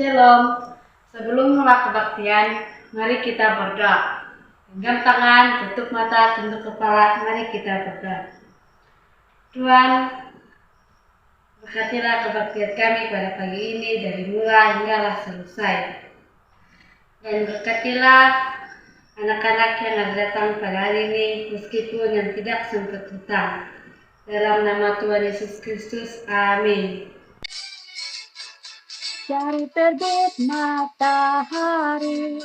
Shalom. Sebelum mulai kebaktian, mari kita berdoa. Genggam tangan, tutup mata, tunduk kepala, mari kita berdoa. Tuhan, berkatilah kebaktian kami pada pagi ini dari mulai hinggalah selesai. Dan berkatilah anak-anak yang akan datang pada hari ini, meskipun yang tidak sempat datang. Dalam nama Tuhan Yesus Kristus, amin. Dari terbit matahari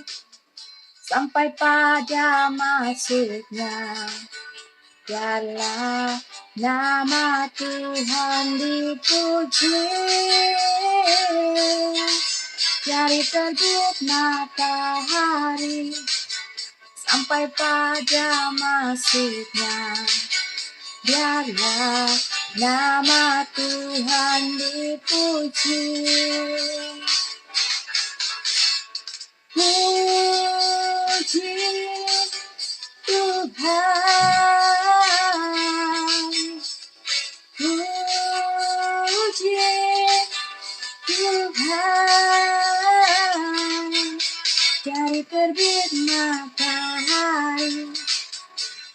sampai pada masuknya, biarlah nama Tuhan dipuji. Dari terbit matahari sampai pada masuknya, biarlah nama Tuhan dipuji. Puji Tuhan, puji Tuhan. Dari terbit matahari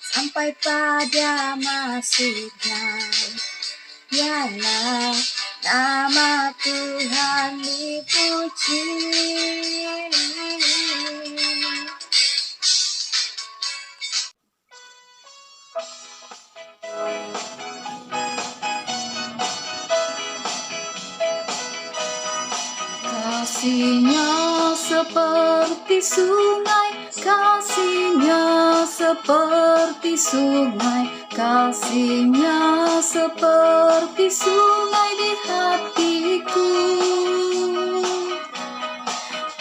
sampai pada masuknya, biarlah nama Tuhan dipuji. Kasih-Nya seperti sungai, kasih-Nya seperti sungai, kasih-Nya seperti sungai di hatiku,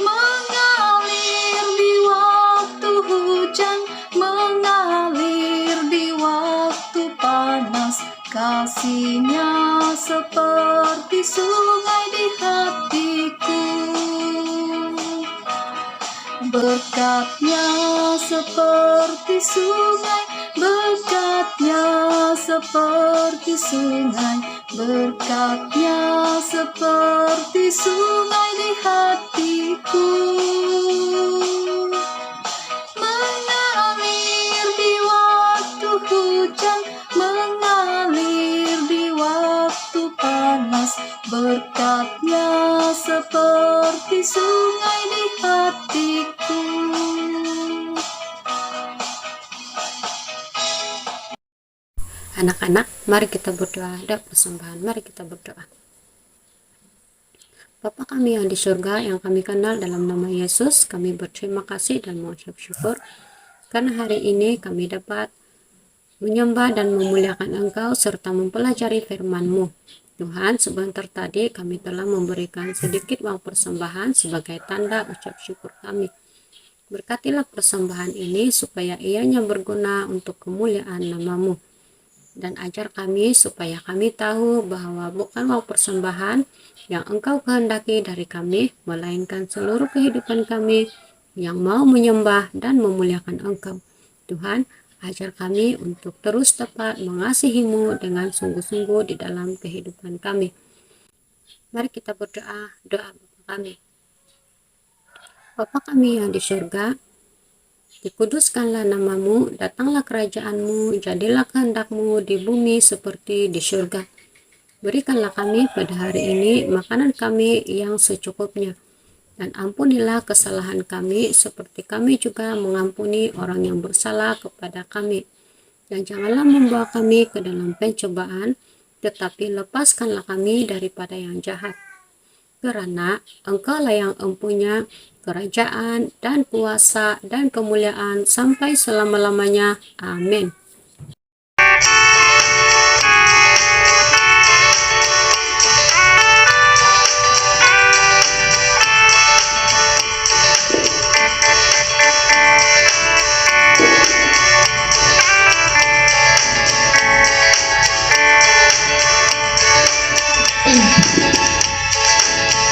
mengalir di waktu hujan, mengalir di waktu panas. Kasih-Nya seperti sungai di hatiku, berkat-Nya seperti sungai, berkat-Nya seperti sungai, berkat-Nya seperti sungai di hatiku, mengalir di waktu hujan, mengalir di waktu panas. Berkat-Nya seperti sungai di hatiku. Anak-anak, mari kita berdoa. Ada persembahan, mari kita berdoa. Bapa kami yang di surga, yang kami kenal dalam nama Yesus, kami berterima kasih dan mengucap syukur karena hari ini kami dapat menyembah dan memuliakan Engkau serta mempelajari firman-Mu. Tuhan, sebentar tadi kami telah memberikan sedikit uang persembahan sebagai tanda ucap syukur kami. Berkatilah persembahan ini supaya ianya berguna untuk kemuliaan nama-Mu. Dan ajar kami supaya kami tahu bahwa bukan uang persembahan yang Engkau kehendaki dari kami, melainkan seluruh kehidupan kami yang mau menyembah dan memuliakan Engkau. Tuhan, ajar kami untuk terus tepat mengasihi-Mu dengan sungguh-sungguh di dalam kehidupan kami. Mari kita berdoa, doa Bapa kami. Bapa kami yang di surga, dikuduskanlah nama-Mu, datanglah kerajaan-Mu, jadilah kehendak-Mu di bumi seperti di surga. Berikanlah kami pada hari ini makanan kami yang secukupnya. Dan ampunilah kesalahan kami seperti kami juga mengampuni orang yang bersalah kepada kami. Dan janganlah membawa kami ke dalam pencobaan, tetapi lepaskanlah kami daripada yang jahat. Karena Engkau-lah yang empunya kerajaan dan kuasa dan kemuliaan sampai selama-lamanya. Amin.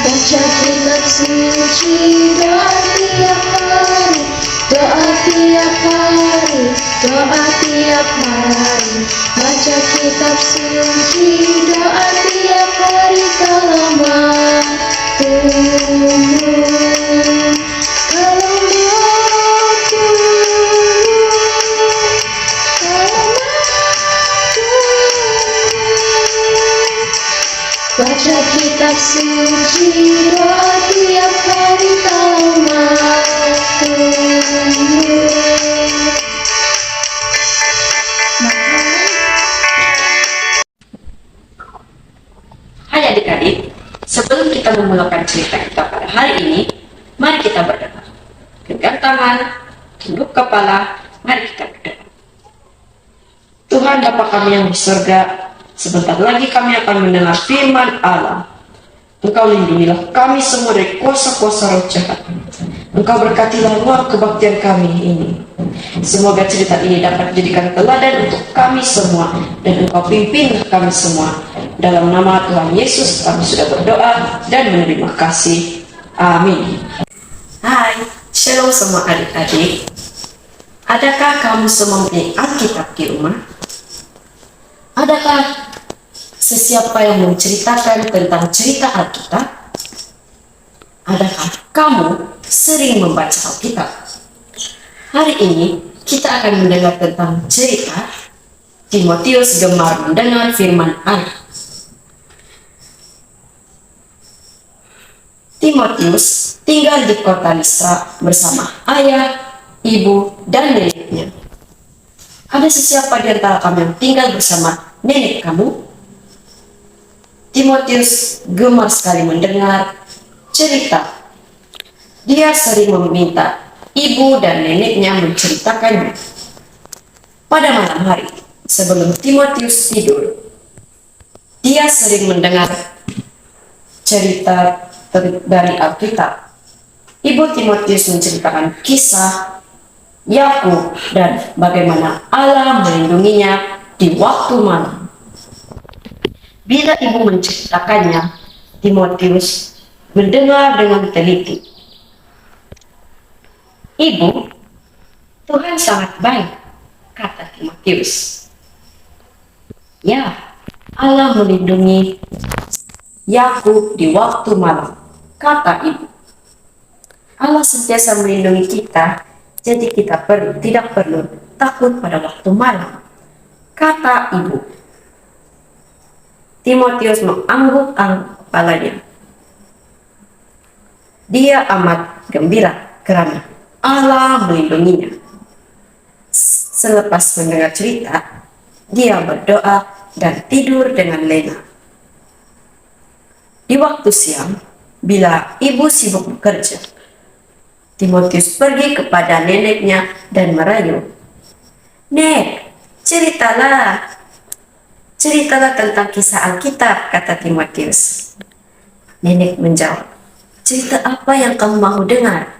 Baca kitab suci, doa tiap hari, doa tiap hari, doa tiap hari. Baca kitab suci, doa tiap hari, kalau mampu. Baca kitab suci doa tiap hari tamatmu. Hai adik-adik, sebelum kita memulakan cerita kita pada hari ini, mari kita berdoa. Genggam tangan, tunduk kepala, mari kita berdoa. Tuhan Bapa kami yang di surga, sebentar lagi kami akan mendengar firman Allah. Engkau lindungilah kami semua dari kuasa-kuasa roh jahat. Engkau berkatilah ruang kebaktian kami ini. Semoga cerita ini dapat dijadikan teladan untuk kami semua, dan Engkau pimpinlah kami semua. Dalam nama Tuhan Yesus kami sudah berdoa dan menerima kasih. Amin. Hai, shalom semua adik-adik. Adakah kamu semua mempunyai Alkitab di rumah? Adakah sesiapa yang menceritakan tentang cerita Alkitab? Adakah kamu sering membaca Alkitab? Hari ini kita akan mendengar tentang cerita Timotius gemar mendengar firman Allah. Timotius tinggal di kota Listra bersama ayah, ibu, dan neneknya. Ada sesiapa di antara kamu yang tinggal bersama nenek kamu? Timotius gemar sekali mendengar cerita. Dia sering meminta ibu dan neneknya menceritakannya. Pada malam hari, sebelum Timotius tidur, dia sering mendengar cerita dari Alkitab. Ibu Timotius menceritakan kisah Yakub dan bagaimana Allah melindunginya di waktu malam. Bila ibu menceritakannya, Timotius mendengar dengan teliti. Ibu, Tuhan sangat baik, kata Timotius. Ya, Allah melindungi Yakub di waktu malam, kata ibu. Allah sentiasa melindungi kita, jadi kita tidak perlu takut pada waktu malam, kata ibu. Timotius mengangguk-angguk kepalanya. Dia amat gembira karena Allah melindunginya. Selepas mendengar cerita, dia berdoa dan tidur dengan lena. Di waktu siang, bila ibu sibuk bekerja, Timotius pergi kepada neneknya dan merayu. Nek, ceritalah tentang kisah Alkitab, kata Timotius. Nenek menjawab, cerita apa yang kamu mau dengar?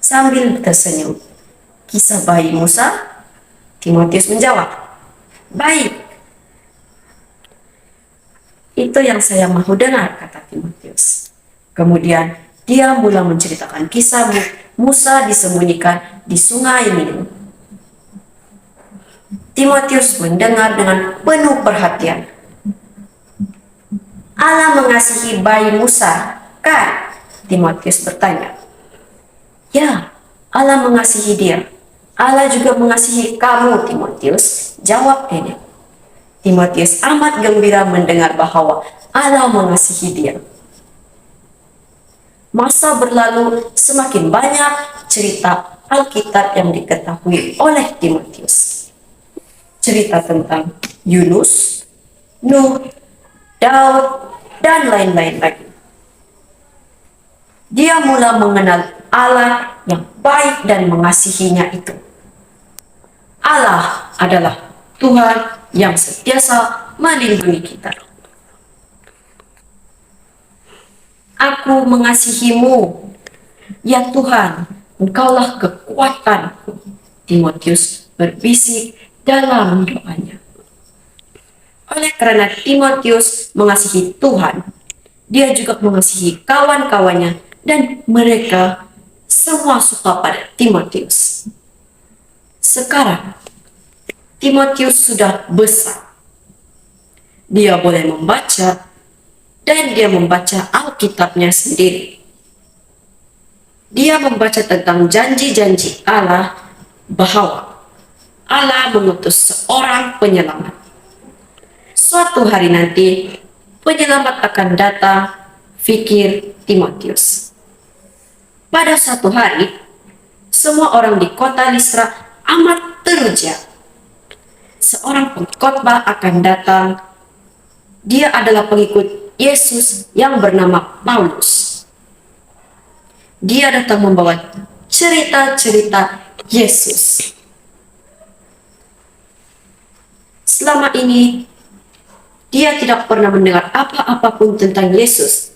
Sambil tersenyum. Kisah bayi Musa? Timotius menjawab, baik. Itu yang saya mau dengar, kata Timotius. Kemudian dia mulai menceritakan kisah Musa disembunyikan di sungai Nil. Timotius mendengar dengan penuh perhatian. Allah mengasihi bayi Musa, kan? Timotius bertanya. Ya, Allah mengasihi dia. Allah juga mengasihi kamu, Timotius, jawab nenek. Timotius amat gembira mendengar bahwa Allah mengasihi dia. Masa berlalu, semakin banyak cerita Alkitab yang diketahui oleh Timotius. Cerita tentang Yunus, Nuh, Daud, dan lain-lain lagi. Dia mulai mengenal Allah yang baik dan mengasihinya itu. Allah adalah Tuhan yang sentiasa melindungi kita. Aku mengasihimu, ya Tuhan, Engkaulah kekuatanku. Timotius berbisik dalam doanya. Oleh karena Timotius mengasihi Tuhan, dia juga mengasihi kawan-kawannya dan mereka semua suka pada Timotius. Sekarang Timotius sudah besar. Dia boleh membaca dan dia membaca Alkitabnya sendiri. Dia membaca tentang janji-janji Allah bahwa Allah mengutus seorang penyelamat. Suatu hari nanti penyelamat akan datang, pikir Timotius. Pada suatu hari, semua orang di kota Listra amat teruja. Seorang pengkhotbah akan datang. Dia adalah pengikut Yesus yang bernama Paulus. Dia datang membawa cerita-cerita Yesus. Selama ini, dia tidak pernah mendengar apa-apa pun tentang Yesus.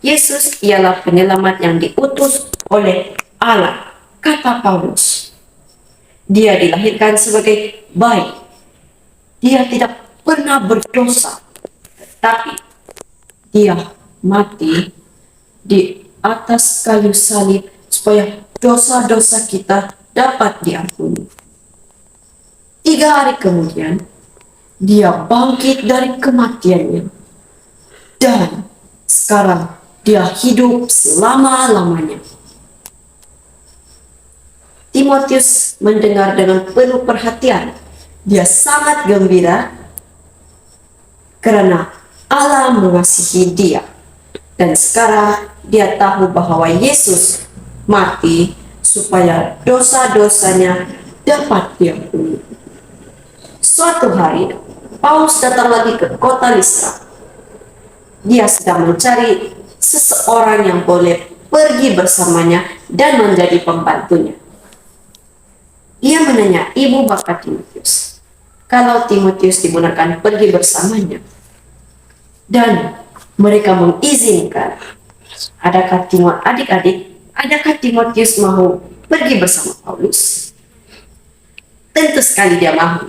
Yesus ialah penyelamat yang diutus oleh Allah, kata Paulus. Dia dilahirkan sebagai bayi. Dia tidak pernah berdosa, tetapi dia mati di atas kayu salib supaya dosa-dosa kita dapat diampuni. 3 hari kemudian, dia bangkit dari kematiannya. Dan sekarang dia hidup selama-lamanya. Timotius mendengar dengan penuh perhatian. Dia sangat gembira karena Allah mengasihi dia. Dan sekarang dia tahu bahwa Yesus mati supaya dosa-dosanya dapat diampuni. Suatu hari, Paulus datang lagi ke kota Listra. Dia sedang mencari seseorang yang boleh pergi bersamanya dan menjadi pembantunya. Dia menanya ibu bapa Timotius, kalau Timotius dimudahkan pergi bersamanya. Dan mereka mengizinkan. Adakah Timotius mau pergi bersama Paulus? Tentu sekali dia mau.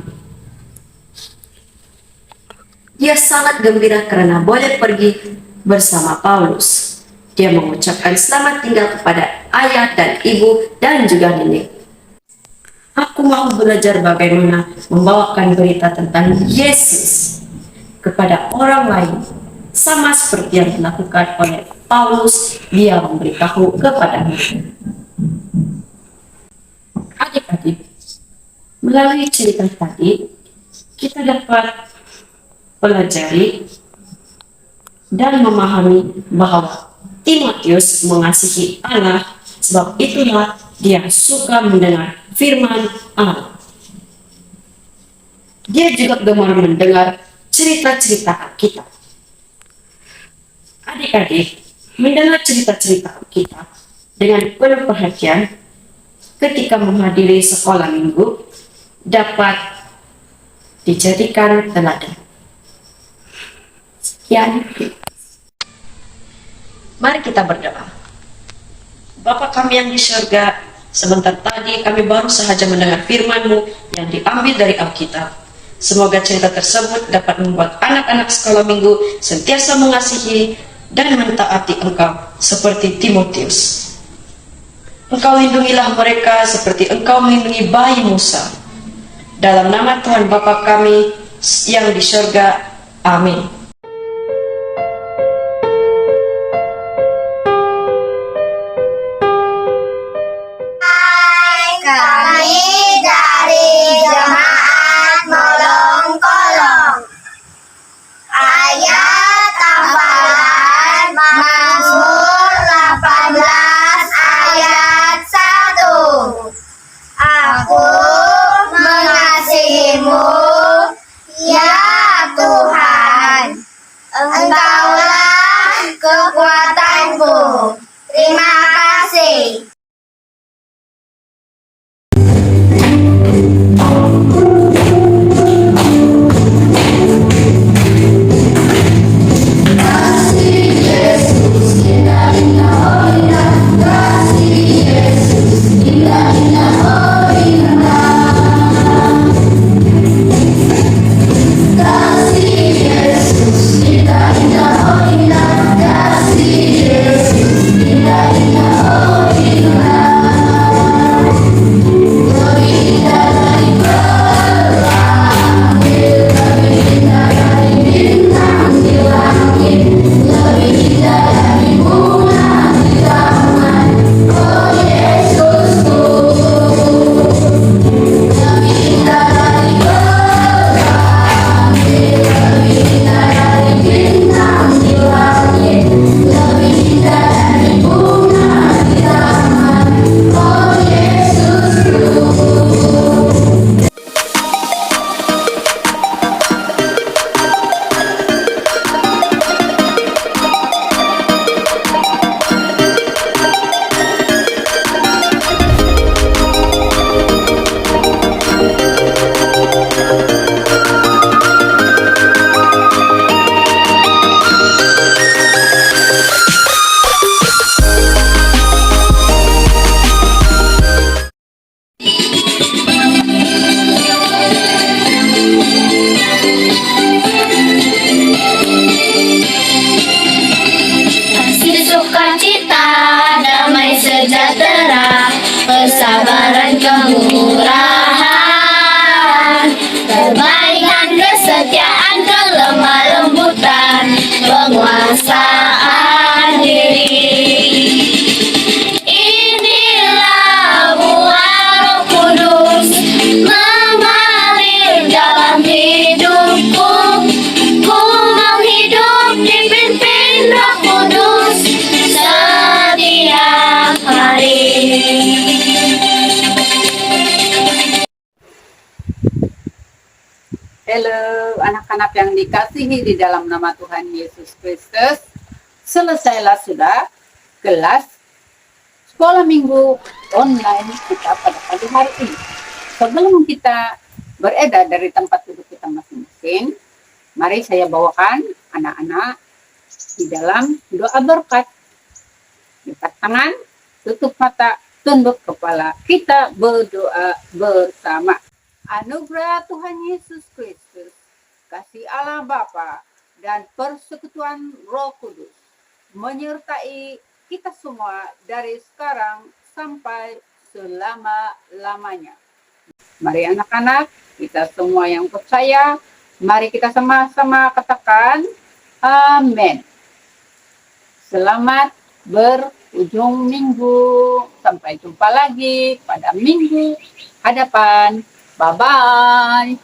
Dia sangat gembira karena boleh pergi bersama Paulus. Dia mengucapkan selamat tinggal kepada ayah dan ibu dan juga nenek. Aku mau belajar bagaimana membawakan berita tentang Yesus kepada orang lain, sama seperti yang dilakukan oleh Paulus. Dia memberitahu kepada mereka. Adik-adik, melalui cerita tadi, kita dapat pelajari dan memahami bahwa Timotius mengasihi Allah, sebab itulah dia suka mendengar firman Allah. Dia juga gemar mendengar cerita-cerita kita. Adik-adik, mendengar cerita-cerita kita dengan penuh perhatian ketika menghadiri sekolah minggu dapat dijadikan teladan. Sekian. Mari kita berdoa. Bapa kami yang di surga, sebentar tadi kami baru saja mendengar firman-Mu yang diambil dari Alkitab. Semoga cerita tersebut dapat membuat anak-anak sekolah minggu sentiasa mengasihi dan mentaati Engkau seperti Timotius. Engkau lindungilah mereka seperti Engkau melindungi bayi Musa. Dalam nama Tuhan Bapa kami yang di surga. Amin. Kami dari Jemaat Molong Kolong. Ayat hafalan Mazmur 18 ayat 1. Aku mengasihimu, ya Tuhan. Halo anak-anak yang dikasihi di dalam nama Tuhan Yesus Kristus. Selesailah sudah kelas sekolah minggu online kita pada pagi hari ini. Sebelum kita beredar dari tempat duduk kita masing-masing, mari saya bawakan anak-anak di dalam doa berkat. Lipat tangan, tutup mata, tunduk kepala. Kita berdoa bersama. Anugerah Tuhan Yesus Kristus, kasih Allah Bapa dan persekutuan Roh Kudus menyertai kita semua dari sekarang sampai selama-lamanya. Mari anak-anak, kita semua yang percaya, mari kita sama-sama katakan amin. Selamat berujung minggu. Sampai jumpa lagi pada minggu hadapan. Bye-bye.